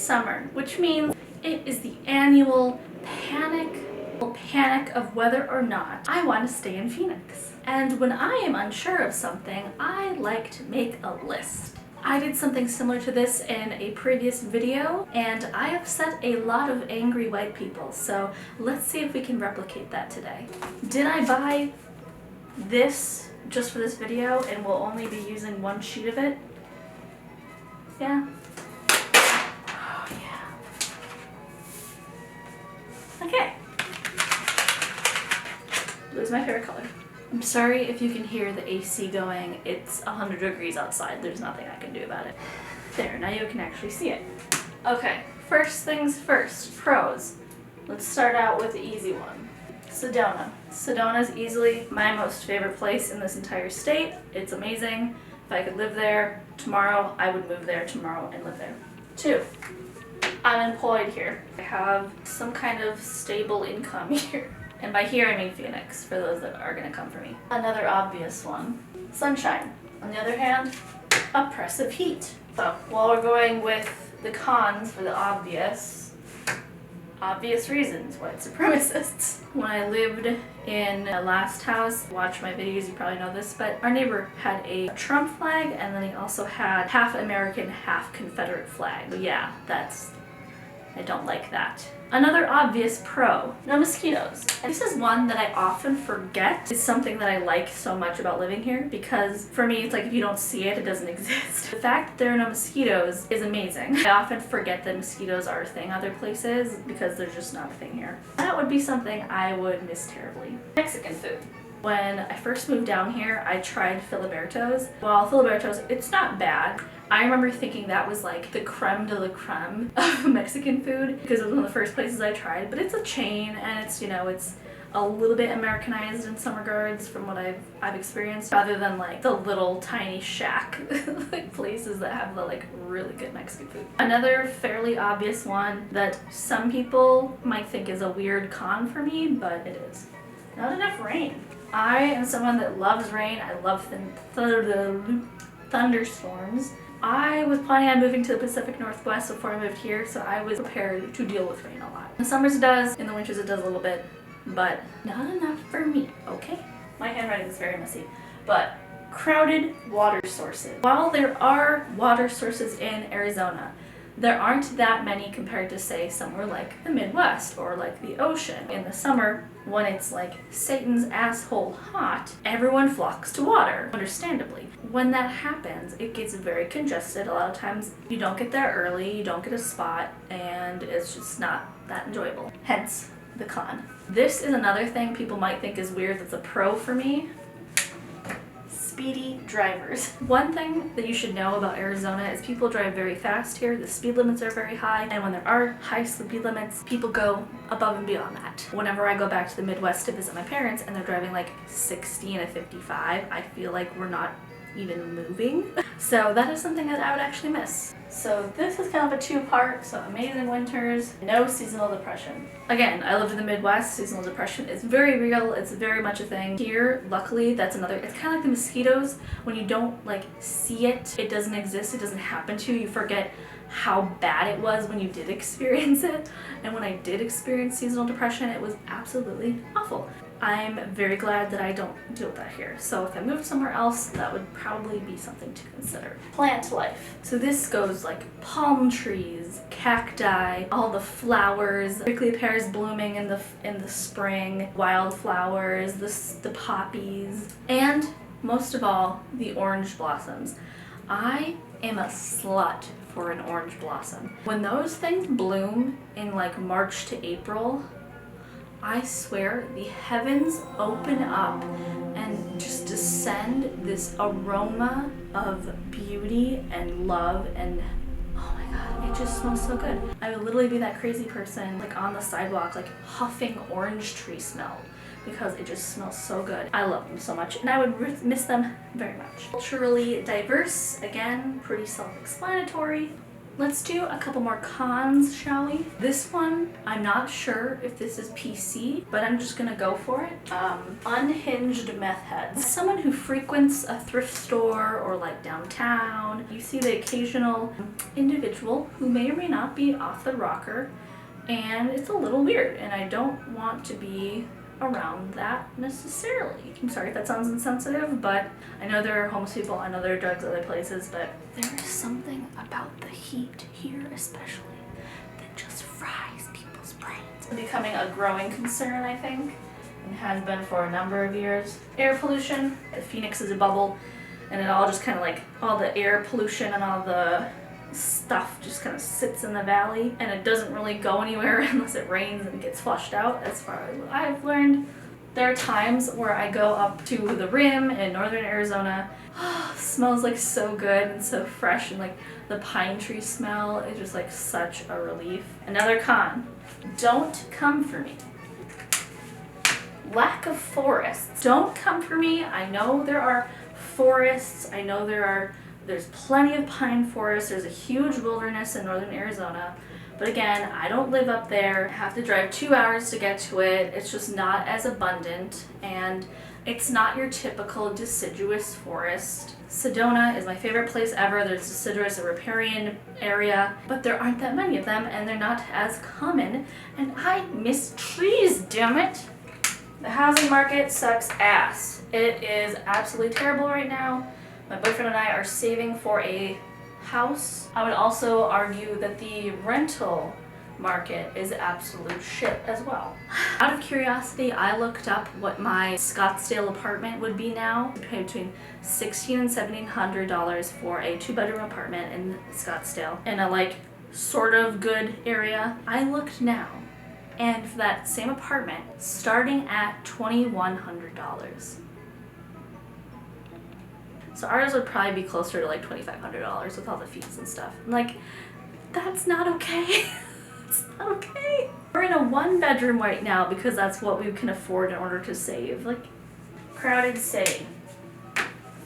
summer, which means it is the annual panic of whether or not I want to stay in Phoenix. And when I am unsure of something, I like to make a list. I did something similar to this in a previous video, and I upset a lot of angry white people, so let's see if we can replicate that today. Did I buy this just for this video and will only be using one sheet of it? Yeah. Oh yeah. Okay. Blue's my favorite color. I'm sorry if you can hear the AC going. It's 100 degrees outside. There's nothing I can do about it. There, now you can actually see it. Okay, first things first, pros. Let's start out with the easy one. Sedona. Sedona is easily my most favorite place in this entire state. It's amazing. If I could live there tomorrow, I would move there tomorrow and live there. 2, I'm employed here. I have some kind of stable income here. And by here I mean Phoenix, for those that are gonna come for me. Another obvious one, sunshine. On the other hand, oppressive heat. So while we're going with the cons for the obvious reasons, white supremacists. When I lived in a last house, watch my videos, you probably know this, but our neighbor had a Trump flag and then he also had half American, half Confederate flag. But yeah, I don't like that. Another obvious pro, no mosquitoes. And this is one that I often forget. It's something that I like so much about living here because for me, it's like if you don't see it, it doesn't exist. The fact that there are no mosquitoes is amazing. I often forget that mosquitoes are a thing other places because they're just not a thing here. That would be something I would miss terribly. Mexican food. When I first moved down here, I tried Filiberto's. Well, Filiberto's, it's not bad. I remember thinking that was like the creme de la creme of Mexican food because it was one of the first places I tried, but it's a chain and it's, you know, it's a little bit Americanized in some regards from what I've experienced, rather than like the little tiny shack like places that have the like really good Mexican food. Another fairly obvious one that some people might think is a weird con for me, but it is. Not enough rain. I am someone that loves rain. I love thunderstorms. I was planning on moving to the Pacific Northwest before I moved here, so I was prepared to deal with rain a lot. In the summers it does, in the winters it does a little bit, but not enough for me, okay? My handwriting is very messy, but crowded water sources. While there are water sources in Arizona, there aren't that many compared to, say, somewhere like the Midwest or like the ocean. In the summer, when it's like Satan's asshole hot, everyone flocks to water, understandably. When that happens, it gets very congested. A lot of times you don't get there early, you don't get a spot, and it's just not that enjoyable. Hence, the con. This is another thing people might think is weird that's a pro for me. Speedy drivers. One thing that you should know about Arizona is people drive very fast here. The speed limits are very high, and when there are high speed limits, people go above and beyond that. Whenever I go back to the Midwest to visit my parents and they're driving like 60 and a 55, I feel like we're not even moving. So that is something that I would actually miss. So this is kind of a two-part, so amazing winters, no seasonal depression. Again, I lived in the Midwest. Seasonal depression is very real. It's very much a thing. Here, luckily, that's another, it's kind of like the mosquitoes. When you don't like see it, it doesn't exist, it doesn't happen to you. You forget how bad it was when you did experience it. And when I did experience seasonal depression, it was absolutely awful. I'm very glad that I don't deal with that here. So if I moved somewhere else, that would probably be something to consider. Plant life. So this goes like palm trees, cacti, all the flowers, prickly pears blooming in the spring, wildflowers, the poppies, and most of all, the orange blossoms. I am a slut for an orange blossom. When those things bloom in like March to April, I swear the heavens open up and just descend this aroma of beauty and love, and oh my god, it just smells so good. I would literally be that crazy person like on the sidewalk like huffing orange tree smell because it just smells so good. I love them so much and I would miss them very much. Culturally diverse, again, pretty self-explanatory. Let's do a couple more cons, shall we? This one, I'm not sure if this is PC, but I'm just gonna go for it. Unhinged meth heads. Someone who frequents a thrift store or like downtown, you see the occasional individual who may or may not be off the rocker, and it's a little weird, and I don't want to be around that necessarily. I'm sorry if that sounds insensitive, but I know there are homeless people, I know there are drugs other places, but there is something about the heat here especially that just fries people's brains. It's becoming a growing concern, I think, and has been for a number of years. Air pollution. Phoenix is a bubble, and it all just kind of like, all the air pollution and all the stuff just kind of sits in the valley, and it doesn't really go anywhere unless it rains and gets flushed out, as far as what I've learned. There are times where I go up to the rim in northern Arizona. Smells like so good and so fresh, and like the pine tree smell is just like such a relief. Another con, don't come for me. Lack of forests. Don't come for me. I know there are forests. I know there's plenty of pine forests. There's a huge wilderness in northern Arizona. But again, I don't live up there. I have to drive 2 hours to get to it. It's just not as abundant, and it's not your typical deciduous forest. Sedona is my favorite place ever. There's deciduous and riparian area, but there aren't that many of them, and they're not as common, and I miss trees, damn it. The housing market sucks ass. It is absolutely terrible right now. My boyfriend and I are saving for a house. I would also argue that the rental market is absolute shit as well. Out of curiosity, I looked up what my Scottsdale apartment would be now. You pay between $1,600 and $1,700 for a 2-bedroom apartment in Scottsdale in a like sort of good area. I looked now, and for that same apartment, starting at $2,100. So ours would probably be closer to like $2,500 with all the fees and stuff. I'm like, that's not okay. It's not okay. We're in a 1-bedroom right now because that's what we can afford in order to save. Like, crowded city.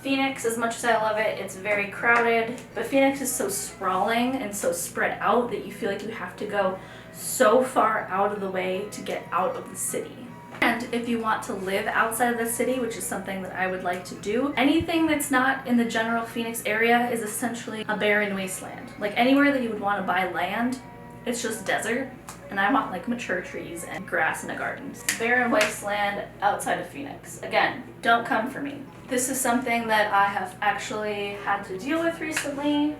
Phoenix, as much as I love it, it's very crowded, but Phoenix is so sprawling and so spread out that you feel like you have to go so far out of the way to get out of the city. And if you want to live outside of the city, which is something that I would like to do, anything that's not in the general Phoenix area is essentially a barren wasteland. Like anywhere that you would want to buy land, it's just desert, and I want like mature trees and grass in a garden. Barren wasteland outside of Phoenix. Again, don't come for me. This is something that I have actually had to deal with recently.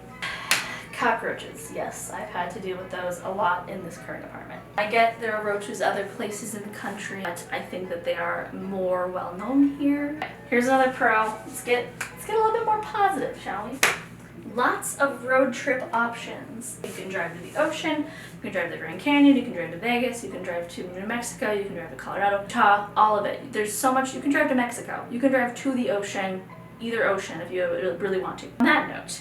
Cockroaches. Yes, I've had to deal with those a lot in this current apartment. I get there are roaches other places in the country, but I think that they are more well known here. Here's another pro. Let's get a little bit more positive, shall we? Lots of road trip options. You can drive to the ocean, you can drive to the Grand Canyon, you can drive to Vegas, you can drive to New Mexico, you can drive to Colorado, Utah, all of it. There's so much. You can drive to Mexico. You can drive to the ocean, either ocean if you really want to. On that note,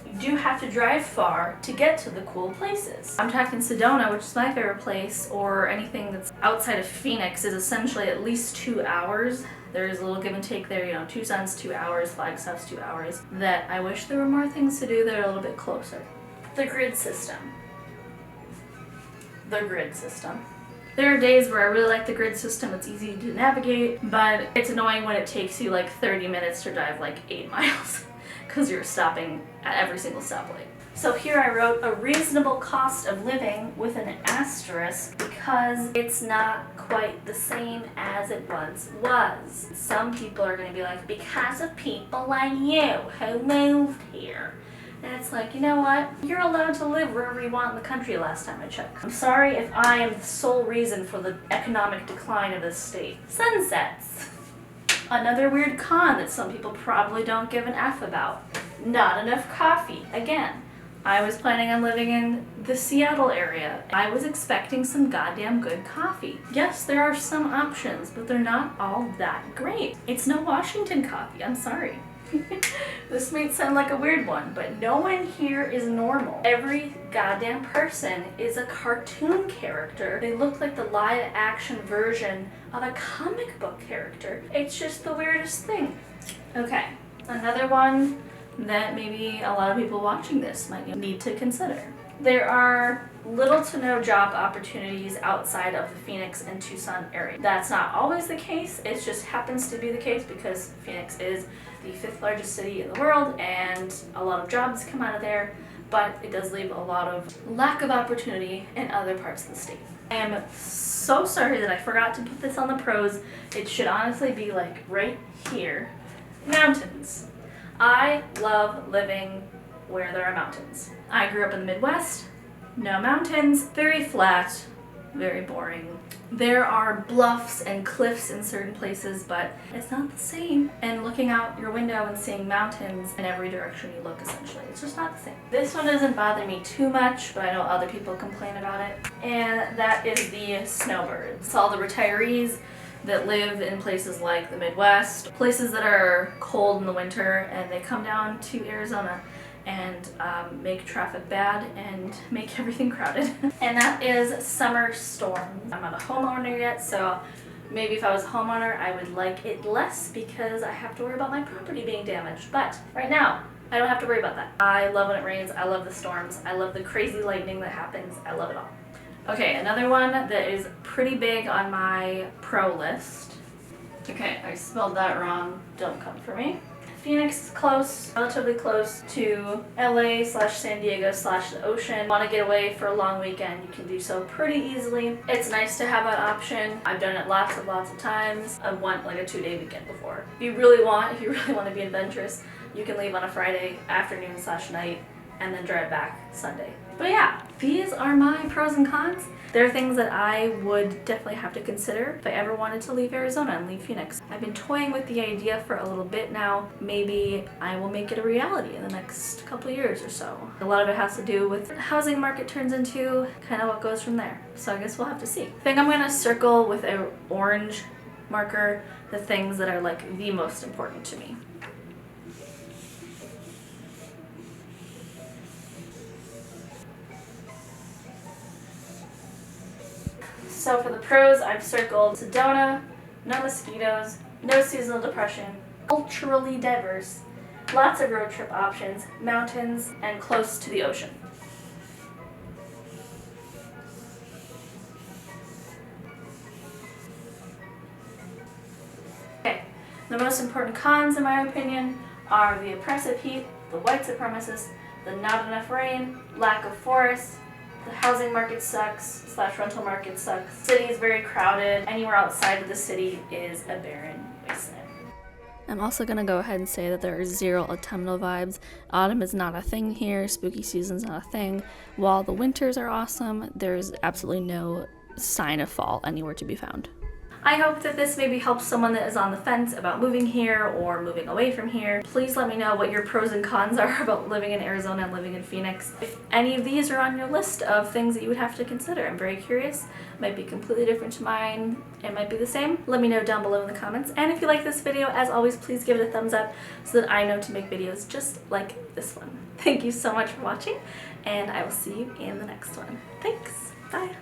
you do have to drive far to get to the cool places. I'm talking Sedona, which is my favorite place, or anything that's outside of Phoenix is essentially at least 2 hours. There's a little give and take there, you know, Tucson's 2 hours, Flagstaff's 2 hours. That I wish there were more things to do that are a little bit closer. The grid system. The grid system. There are days where I really like the grid system, it's easy to navigate, but it's annoying when it takes you like 30 minutes to drive like 8 miles. Because you're stopping at every single stoplight. So here I wrote a reasonable cost of living with an asterisk because it's not quite the same as it once was. Some people are going to be like, because of people like you who moved here. And it's like, you know what? You're allowed to live wherever you want in the country last time I checked. I'm sorry if I am the sole reason for the economic decline of this state. Sunsets. Another weird con that some people probably don't give an F about. Not enough coffee. Again, I was planning on living in the Seattle area. I was expecting some goddamn good coffee. Yes, there are some options, but they're not all that great. It's no Washington coffee, I'm sorry. This may sound like a weird one, but no one here is normal. Every goddamn person is a cartoon character. They look like the live action version of a comic book character. It's just the weirdest thing. Okay, another one that maybe a lot of people watching this might need to consider. There are little to no job opportunities outside of the Phoenix and Tucson area. That's not always the case, it just happens to be the case because Phoenix is the 5th largest city in the world and a lot of jobs come out of there, but it does leave a lot of lack of opportunity in other parts of the state. I am so sorry that I forgot to put this on the pros. It should honestly be like right here. Mountains. I love living where there are mountains. I grew up in the Midwest, no mountains, very flat, very boring. There are bluffs and cliffs in certain places, but it's not the same. And looking out your window and seeing mountains in every direction you look, essentially, it's just not the same. This one doesn't bother me too much, but I know other people complain about it. And that is the snowbirds. It's all the retirees that live in places like the Midwest, places that are cold in the winter, and they come down to Arizona and make traffic bad and make everything crowded. And that is summer storms. I'm not a homeowner yet, so maybe if I was a homeowner I would like it less because I have to worry about my property being damaged. But right now, I don't have to worry about that. I love when it rains, I love the storms, I love the crazy lightning that happens, I love it all. Okay, another one that is pretty big on my pro list. Okay, I spelled that wrong, don't come for me. Phoenix is close, relatively close to LA/San Diego/the ocean. Want to get away for a long weekend, you can do so pretty easily. It's nice to have that option. I've done it lots of times. I've went like a 2-day weekend before. If you really want to be adventurous, you can leave on a Friday afternoon/night and then drive back Sunday. But yeah, these are my pros and cons. There are things that I would definitely have to consider if I ever wanted to leave Arizona and leave Phoenix. I've been toying with the idea for a little bit now. Maybe I will make it a reality in the next couple of years or so. A lot of it has to do with what the housing market turns into, kind of what goes from there. So I guess we'll have to see. I think I'm gonna circle with an orange marker the things that are like the most important to me. So for the pros, I've circled Sedona, no mosquitoes, no seasonal depression, culturally diverse, lots of road trip options, mountains, and close to the ocean. Okay, the most important cons in my opinion are the oppressive heat, the white supremacists, the not enough rain, lack of forests, the housing market sucks, /rental market sucks. The city is very crowded. Anywhere outside of the city is a barren wasteland. I'm also going to go ahead and say that there are zero autumnal vibes. Autumn is not a thing here. Spooky season's not a thing. While the winters are awesome, there's absolutely no sign of fall anywhere to be found. I hope that this maybe helps someone that is on the fence about moving here or moving away from here. Please let me know what your pros and cons are about living in Arizona and living in Phoenix. If any of these are on your list of things that you would have to consider, I'm very curious. It might be completely different to mine. It might be the same. Let me know down below in the comments. And if you like this video, as always, please give it a thumbs up so that I know to make videos just like this one. Thank you so much for watching, and I will see you in the next one. Thanks. Bye.